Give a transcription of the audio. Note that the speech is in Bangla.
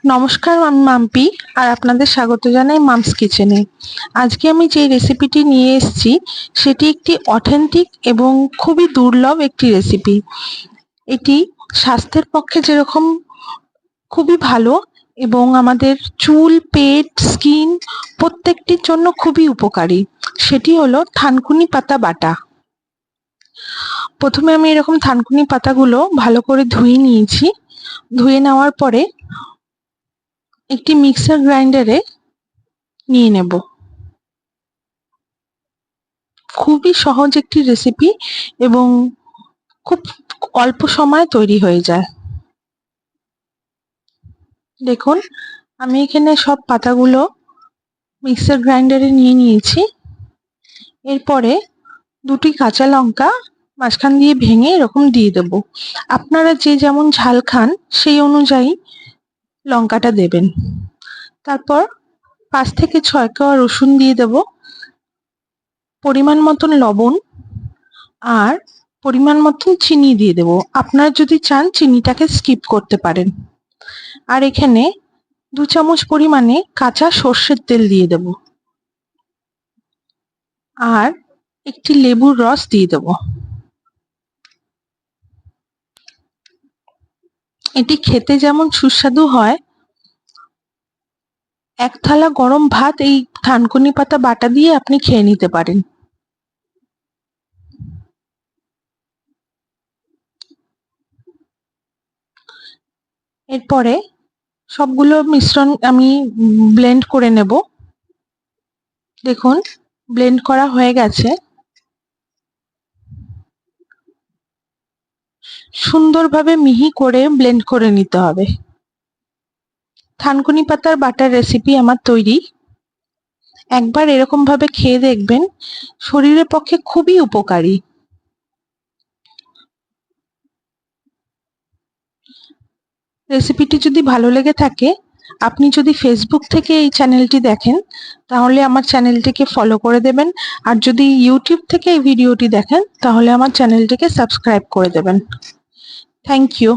নমস্কার, আমি মাম্পি আর আপনাদের স্বাগত জানাই মামস কিচেনে। আজকে আমি যে রেসিপিটি নিয়ে এসেছি সেটি একটি অথেন্টিক এবং খুবই দুর্লভ একটি রেসিপি। এটি স্বাস্থ্যের পক্ষে যেরকম খুবই ভালো এবং আমাদের চুল, পেট, স্কিন প্রত্যেকটির জন্য খুবই উপকারী। সেটি হলো থানকুনি পাতা বাটা। প্রথমে আমি এরকম থানকুনি পাতাগুলো ভালো করে ধুয়ে নিয়েছি। ধুয়ে নেওয়ার পরে একটি মিক্সার গ্রাইন্ডারে নিয়ে নেব। খুবই সহজ একটি রেসিপি এবং খুব অল্প সময়ে তৈরি হয়ে যায়। দেখুন, আমি এখানে সব পাতাগুলো মিক্সার গ্রাইন্ডারে নিয়ে নিয়েছি। এরপরে দুটি কাঁচা লঙ্কা মাঝখান দিয়ে ভেঙে এরকম দিয়ে দেব। আপনারা যে যেমন ঝাল খান সেই অনুযায়ী লঙ্কাটা দেবেন। তারপর 5 থেকে 6 কোয়া রসুন দিয়ে দেব, পরিমাণ মতন লবণ আর পরিমাণ মতন চিনি দিয়ে দেব। আপনারা যদি চান চিনিটাকে স্কিপ করতে পারেন। আর এখানে 2 চামচ পরিমাণে কাঁচা সর্ষের তেল দিয়ে দেব আর একটি লেবুর রস দিয়ে দেব। এটি খেতে যেমন সুস্বাদু হয়, এক থালা গরম ভাত এই থানকুনি পাতা বাটা দিয়ে আপনি খেয়ে নিতে পারেন। এরপরে সবগুলো মিশ্রণ আমি ব্লেন্ড করে নেব। দেখুন, ব্লেন্ড করা হয়ে গেছে। সুন্দরভাবে মিহি করে ব্লেন্ড করে নিতে হবে। থানকুনি পাতার বাটার রেসিপি আমার তৈরি। একবার এরকম ভাবে খেয়ে দেখবেন, শরীরের পক্ষে খুবই উপকারী। রেসিপিটি যদি ভালো লেগে থাকে, আপনি যদি ফেসবুক থেকে এই চ্যানেলটি দেখেন তাহলে আমার চ্যানেলটিকে ফলো করে দেবেন, আর যদি ইউটিউব থেকে এই ভিডিওটি দেখেন তাহলে আমার চ্যানেলটিকে সাবস্ক্রাইব করে দেবেন। Thank you.